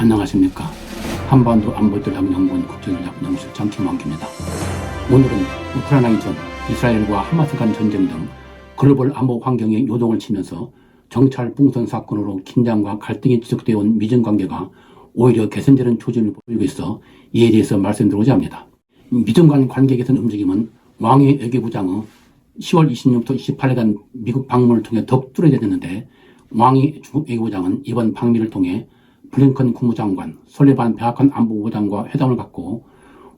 안녕하십니까. 한반도 안보전략연구원 국제전략연구실장 김원기입니다. 오늘은 우크라이나 이전 이스라엘과 하마스 간 전쟁 등 글로벌 안보 환경에 요동을 치면서 정찰 풍선 사건으로 긴장과 갈등이 지속되어 온 미중 관계가 오히려 개선되는 조짐을 보이고 있어 이에 대해서 말씀드리고자 합니다. 미중 간 관계 개선 움직임은 왕이 외교부장의 10월 26일부터 28일간 미국 방문을 통해 더욱 뚜렷해졌는데, 왕이 중국 외교부장은 이번 방미를 통해 블링컨 국무장관, 설리반 백악관 안보부장과 회담을 갖고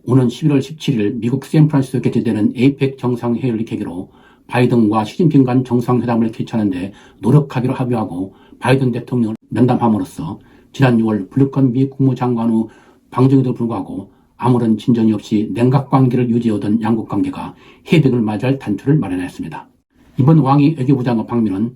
오는 11월 17일 미국 샌프란시스코에 개최되는 에이펙 정상회의를 계기로 바이든과 시진핑 간 정상회담을 개최하는 데 노력하기로 합의하고 바이든 대통령을 면담함으로써 지난 6월 블링컨 미 국무장관의 방중에도 불구하고 아무런 진전이 없이 냉각관계를 유지하던 양국 관계가 해빙을 맞이할 단초를 마련했습니다. 이번 왕이 외교부장의 방미는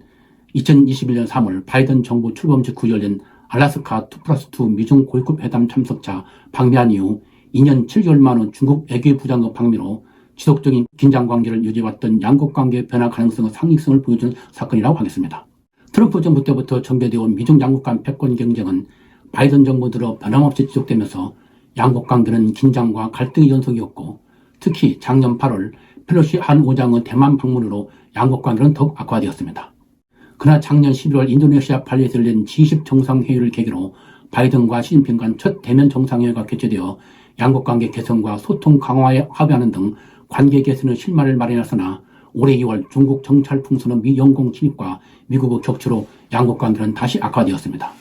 2021년 3월 바이든 정부 출범 직후 열린 알래스카 2+2 미중 고위급 회담 참석자 방미한 이후 2년 7개월 만의 중국 외교부장의 방미로 지속적인 긴장관계를 유지해왔던 양국 관계의 변화 가능성의 상승을 보여준 사건이라고 하겠습니다. 트럼프 정부 때부터 전개되어 온 미중 양국 간 패권 경쟁은 바이든 정부 들어 변함없이 지속되면서 양국 관계는 긴장과 갈등의 연속이었고, 특히 작년 8월 펠로시 한 의장의 대만 방문으로 양국 관계는 더욱 악화되었습니다. 그러나 작년 11월 인도네시아 발리에서 열린 G20 정상회의를 계기로 바이든과 시진핑 간 첫 대면 정상회의가 개최되어 양국관계 개선과 소통 강화에 합의하는 등 관계 개선의 실마리를 마련했으나, 올해 2월 중국 정찰 풍선의 미 영공 침입과 미국의 격추로 양국관계는 다시 악화되었습니다.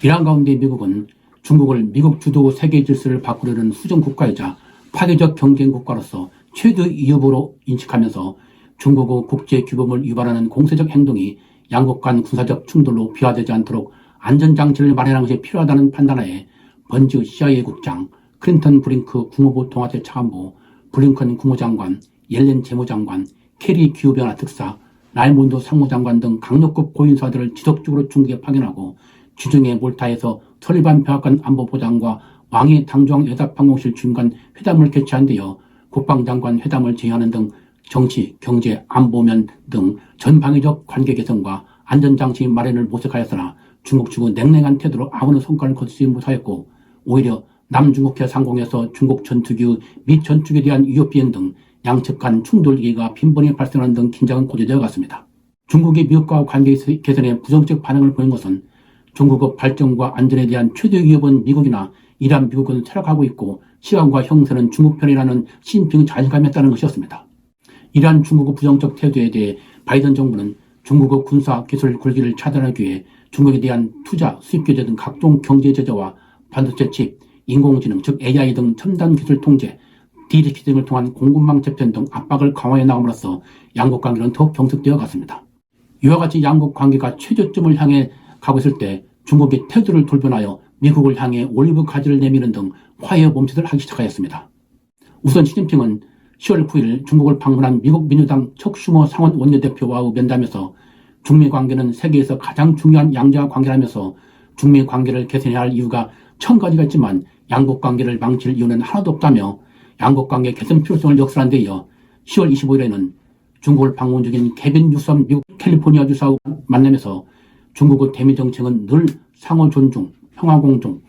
이러한 가운데 미국은 중국을 미국 주도 세계 질서를 바꾸려는 수정 국가이자 파괴적 경쟁 국가로서 최대 위협으로 인식하면서 중국의 국제 규범을 위반하는 공세적 행동이 양국 간 군사적 충돌로 비화되지 않도록 안전장치를 마련하는 것이 필요하다는 판단하에 번즈 CIA 국장, 클린턴 브링크 국무부 통화대 차관보, 블링컨 국무장관, 옐렌 재무장관, 캐리 기후변화 특사, 라이몬드 상무장관 등 강력급 고위인사들을 지속적으로 중국에 파견하고 주중에 몰타에서 설리반 백악관 안보보장과 왕이 당조항 여답방공실 주임 간 회담을 개최한 데요, 국방장관 회담을 제의하는 등 정치, 경제, 안보면 등 전방위적 관계 개선과 안전장치 마련을 모색하였으나 중국 측은 냉랭한 태도로 아무런 성과를 거두지 못하였고, 오히려 남중국해 상공에서 중국 전투기의 미 전투기에 대한 위협 비행 등 양측 간 충돌 위기가 빈번히 발생하는 등 긴장은 고조되어 갔습니다. 중국이 미국과 관계 개선에 부정적 반응을 보인 것은 중국의 발전과 안전에 대한 최대 위협은 미국이나 이란 미국은 철학하고 있고 시간과 형세는 중국 편이라는 시진핑의 자신감에 따른 것이었습니다. 이러한 중국의 부정적 태도에 대해 바이든 정부는 중국의 군사 기술 굴기를 차단하기 위해 중국에 대한 투자, 수입 규제 등 각종 경제 제재와 반도체 칩, 인공지능 즉 AI 등 첨단 기술 통제, DDP 등을 통한 공급망 재편 등 압박을 강화해 나감으로써 양국 관계는 더욱 경색되어 갔습니다. 이와 같이 양국 관계가 최저점을 향해 가고 있을 때 중국이 태도를 돌변하여 미국을 향해 올리브 가지를 내미는 등 화해 몸짓을 하기 시작하였습니다. 우선 시진핑은 10월 9일 중국을 방문한 미국 민주당 척 슈머 상원 원내대표와의 면담에서 중미 관계는 세계에서 가장 중요한 양자 관계라면서 중미 관계를 개선해야 할 이유가 1000가지가 있지만 양국 관계를 망칠 이유는 하나도 없다며 양국 관계 개선 필요성을 역설한 데 이어 10월 25일에는 중국을 방문 중인 케빈 뉴섬 미국 캘리포니아 주사와 만나면서 중국의 대미 정책은 늘 상호 존중, 평화 공존,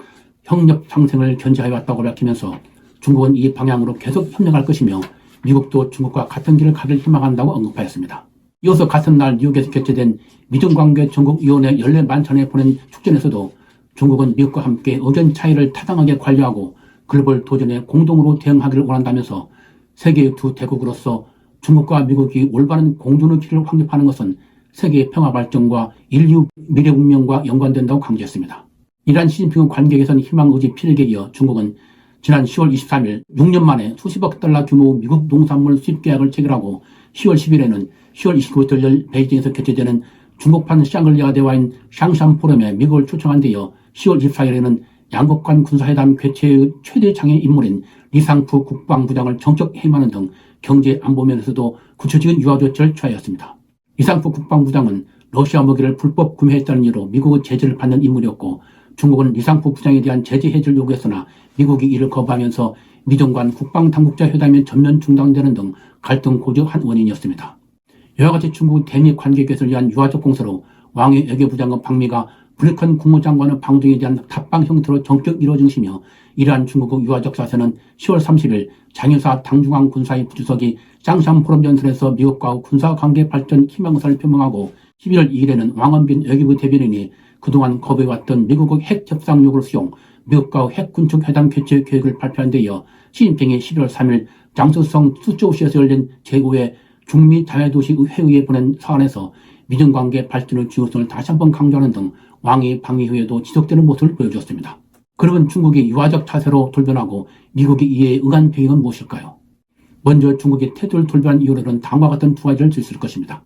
협력 상생을 견지해왔다고 밝히면서 중국은 이 방향으로 계속 협력할 것이며 미국도 중국과 같은 길을 가길 희망한다고 언급하였습니다. 이어서 같은 날 뉴욕에서 개최된 미중관계 전국위원회 연례 만찬에 보낸 축전에서도 중국은 미국과 함께 의견 차이를 타당하게 관리하고 글로벌 도전에 공동으로 대응하기를 원한다면서 세계의 두 대국으로서 중국과 미국이 올바른 공존의 길을 확립하는 것은 세계의 평화 발전과 인류 미래 운명과 연관된다고 강조했습니다. 이러한 시진핑의 관계 개선 희망 의지 필기에 이어 중국은 지난 10월 23일 6년 만에 수십억 달러 규모 미국 농산물 수입 계약을 체결하고 10월 10일에는 10월 29일 열 베이징에서 개최되는 중국판 샹글리아 대화인 샹산 포럼에 미국을 초청한 데 이어 10월 24일에는 양국 간 군사회담 개최의 최대 장애 인물인 리상프 국방부장을 정적 해임하는 등 경제 안보 면에서도 구체적인 유화 조치를 취하였습니다. 리상프 국방부장은 러시아 무기를 불법 구매했다는 이유로 미국의 제재를 받는 인물이었고, 중국은 리상프 부장에 대한 제재 해지를 요구했으나 미국이 이를 거부하면서 미중 간 국방당국자 회담이 전면 중단되는 등 갈등 고조 한 원인이었습니다. 이와 같이 중국 대미 관계 개선을 위한 유화적 공세로 왕의 외교부장의 방미가 블리컨 국무장관의 방중에 대한 답방 형태로 전격 이루어진시며 이러한 중국의 유화적 자세는 10월 30일 장유사 당중앙 군사위 부주석이 짱샴 포럼 연설에서 미국과의 군사관계 발전 희망사를 표명하고 11월 2일에는 왕원빈 외교부 대변인이 그동안 거부해왔던 미국의 핵 협상 요구를 수용, 미국과의 핵 군축 회담 개최 계획을 발표한 데 이어 시진핑이 11월 3일 장쑤성 수조시에서 열린 제5회 중미 자매도시 회의에 보낸 사안에서 미중관계 발전의 중요성을 다시 한번 강조하는 등 왕이 방위 후에도 지속되는 모습을 보여주었습니다. 그러면 중국이 유화적 자세로 돌변하고 미국이 이에 응한 배경은 무엇일까요? 먼저 중국의 태도를 돌변한 이유로는 다음과 같은 두 가지를 들 수 있을 것입니다.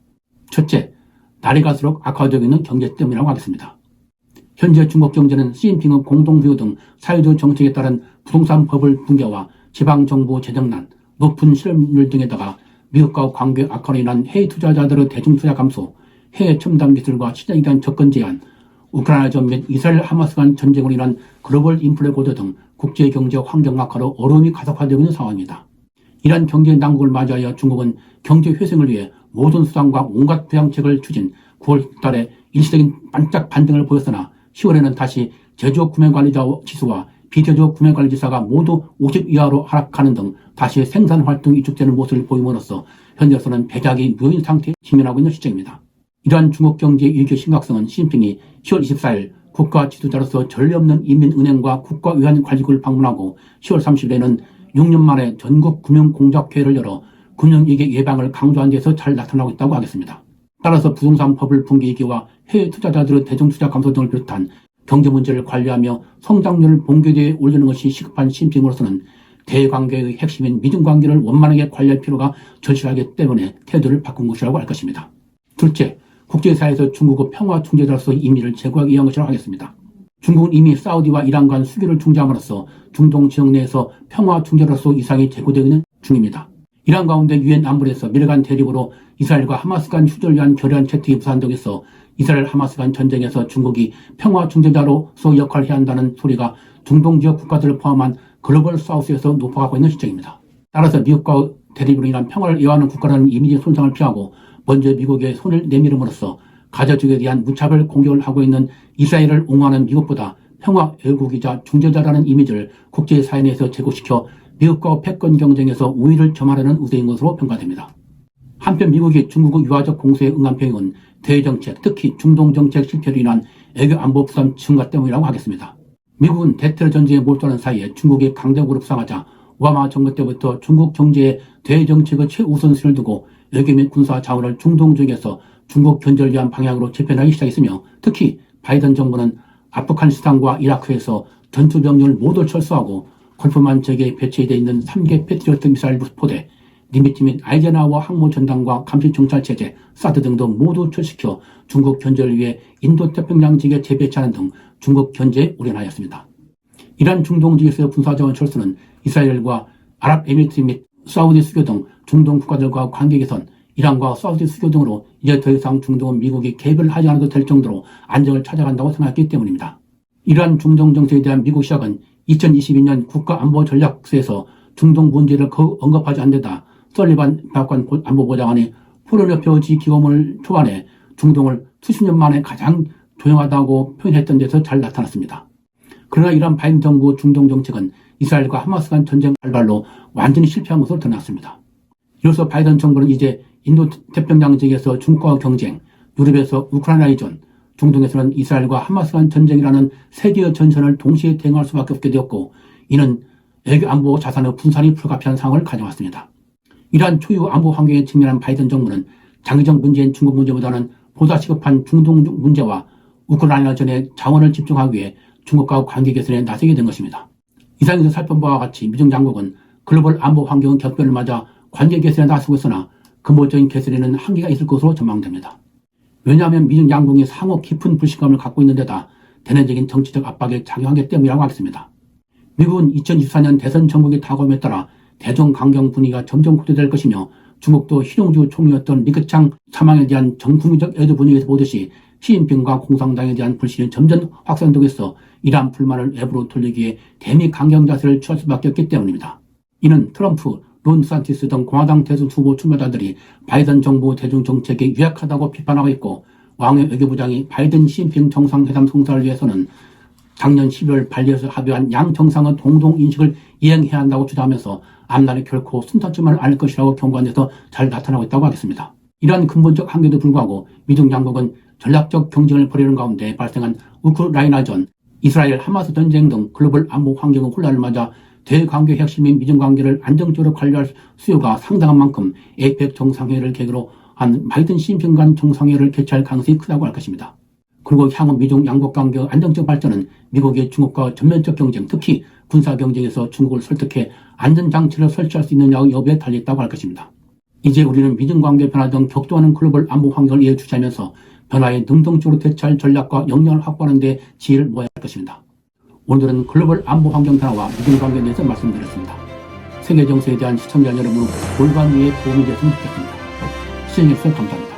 첫째, 날이 갈수록 악화되고 있는 경제 때문이라고 하겠습니다. 현재 중국 경제는 시진핑의 공동부유 등 사회적 정책에 따른 부동산 버블 붕괴와 지방정부 재정난, 높은 실업률 등에다가 미국과 관계 악화로 인한 해외 투자자들의 대중투자 감소, 해외 첨단 기술과 시장에 대한 접근 제한, 우크라이나전 및 이스라엘 하마스 간 전쟁으로 인한 글로벌 인플레 고도 등 국제 경제 환경 악화로 어려움이 가속화되고 있는 상황입니다. 이러한 경제 난국을 맞이하여 중국은 경제 회생을 위해 모든 수단과 온갖 부양책을 추진 9월 달에 일시적인 반짝 반등을 보였으나 10월에는 다시 제조업 구매관리자 지수와 비제조업 구매관리지수가 모두 50 이하로 하락하는 등 다시 생산활동이 위축되는 모습을 보임으로써 현재로서는 백약이 묘인 상태에 직면하고 있는 시점입니다. 이러한 중국 경제의 위기의 심각성은 시진핑이 10월 24일 국가 지도자로서 전례 없는 인민은행과 국가외환관리국을 방문하고 10월 30일에는 6년 만에 전국 금융공작회의를 열어 금융위기 예방을 강조한 데서 잘 나타나고 있다고 하겠습니다. 따라서 부동산 버블 붕괴 위기와 해외 투자자들의 대중투자 감소 등을 비롯한 경제 문제를 관리하며 성장률을 본궤도에 올리는 것이 시급한 시진핑으로서는 대외관계의 핵심인 미중관계를 원만하게 관리할 필요가 절실하기 때문에 태도를 바꾼 것이라고 할 것입니다. 둘째, 국제사회에서 중국의 평화 중재자로서의 이미를 제고하기 위한 것이라고 하겠습니다. 중국은 이미 사우디와 이란 간 수교를 중재함으로써 중동 지역 내에서 평화 중재로서 이상이 제고되어 있는 중입니다. 이란 가운데 유엔 안보리에서 미래 간 대립으로 이스라엘과 하마스 간 휴전을 위한 결의안 채택이 무산되고 있어 이스라엘 하마스 간 전쟁에서 중국이 평화 중재자로서 역할을 해야 한다는 소리가 중동 지역 국가들을 포함한 글로벌 사우스에서 높아가고 있는 시점입니다. 따라서 미국과 대립으로 인한 평화를 예화하는 국가라는 이미지 손상을 피하고 먼저 미국의 손을 내밀음으로써 가자족에 대한 무차별 공격을 하고 있는 이스라엘을 옹호하는 미국보다 평화 애국이자 중재자라는 이미지를 국제사회 내에서 제고시켜 미국과 패권 경쟁에서 우위를 점하려는 의도인 것으로 평가됩니다. 한편 미국이 중국의 유화적 공세에 응한 배경은 대외정책, 특히 중동정책 실패로 인한 외교안보 부담 증가 때문이라고 하겠습니다. 미국은 대테러 전쟁에 몰두하는 사이에 중국이 강대국으로 부상하자 오바마 정부 때부터 중국 경제에 대외정책의 최우선순위를 두고 외교 및 군사 자원을 중동 지역에서 중국 견제를 위한 방향으로 재편하기 시작했으며 특히 바이든 정부는 아프가니스탄과 이라크에서 전투 병력을 모두 철수하고 걸프만 지역에 배치되어 있는 3개 패트리어트 미사일 포대, 니미티 및 아이젠하워 항모 전단과 감시 정찰 체제, 사드 등도 모두 철수시켜 중국 견제를 위해 인도 태평양 지역에 재배치하는 등 중국 견제에 올인하였습니다. 이러한 중동 지역에서의 군사자원 철수는 이스라엘과 아랍에미리트 및 사우디 수교 등 중동 국가들과 관계 개선, 이란과 사우디 수교 등으로 이제 더 이상 중동은 미국이 개입을 하지 않아도 될 정도로 안정을 찾아간다고 생각했기 때문입니다. 이러한 중동 정책에 대한 미국 시각은 2022년 국가안보전략서에서 중동 문제를 거의 언급하지 않는 데다 설리반 백악관 안보보좌관이 포로레표지 기금을 초안해 중동을 수십 년 만에 가장 조용하다고 표현했던 데서 잘 나타났습니다. 그러나 이러한 바이든 정부 중동 정책은 이스라엘과 하마스 간 전쟁 발발로 완전히 실패한 것으로 드러났습니다. 이로써 바이든 정부는 이제 인도 태평양 지역에서 중국과 경쟁, 유럽에서 우크라이나 이전, 중동에서는 이스라엘과 하마스 간 전쟁이라는 세계의 전선을 동시에 대응할 수밖에 없게 되었고 이는 외교 안보 자산의 분산이 불가피한 상황을 가져왔습니다. 이러한 초유 안보 환경에 직면한 바이든 정부는 장기적 문제인 중국 문제보다는 보다 시급한 중동 문제와 우크라이나전에 자원을 집중하기 위해 중국과 관계 개선에 나서게 된 것입니다. 이상에서 살펴본 바와 같이 미중 양국은 글로벌 안보 환경의 격변을 맞아 관계 개선에 나서고 있으나 근본적인 개선에는 한계가 있을 것으로 전망됩니다. 왜냐하면 미중 양국이 상호 깊은 불신감을 갖고 있는 데다 대내적인 정치적 압박에 작용하기 때문이라고 하겠습니다. 미국은 2024년 대선 전국의 다가옴에 따라 대중 강경 분위기가 점점 고조될 것이며 중국도 실용주의 총리였던 리크창 사망에 대한 전국민적 애도 분위기에서 보듯이 시진핑과 공산당에 대한 불신이 점점 확산되고 있어 이러한 불만을 외부로 돌리기 위해 대미 강경 자세를 취할 수밖에 없기 때문입니다. 이는 트럼프, 론 산티스 등 공화당 대선 후보 출마자들이 바이든 정부 대중 정책이 유약하다고 비판하고 있고 왕의 외교부장이 바이든 시진핑 정상회담 성사를 위해서는 작년 12월 발리에서 합의한 양 정상의 동동인식을 이행해야 한다고 주장하면서 앞날이 결코 순탄치만을 않을 것이라고 경고한 데서 잘 나타나고 있다고 하겠습니다. 이러한 근본적 한계에도 불구하고 미중 양국은 전략적 경쟁을 벌이는 가운데 발생한 우크라이나전, 이스라엘 하마스 전쟁 등 글로벌 안보 환경의 혼란을 맞아 대관계 핵심인 미중 관계를 안정적으로 관리할 수요가 상당한 만큼 에이펙 정상회의를 계기로 한 바이든 시진핑 간 정상회의를 개최할 가능성이 크다고 할 것입니다. 그리고 향후 미중 양국 관계의 안정적 발전은 미국이 중국과 전면적 경쟁, 특히 군사 경쟁에서 중국을 설득해 안전장치를 설치할 수 있느냐의 여부에 달려있다고 할 것입니다. 이제 우리는 미중 관계 변화 등 격조하는 글로벌 안보 환경을 예의주시하면서 변화에 능동적으로 대처할 전략과 역량을 확보하는 데 지혜를 모아야 할 것입니다. 오늘은 글로벌 안보 환경 변화와 미중 관계에 대해서 말씀드렸습니다. 세계 정세에 대한 시청자 여러분의 골반 위에 도움이 됐으면 좋겠습니다. 시청해주셔서 감사합니다.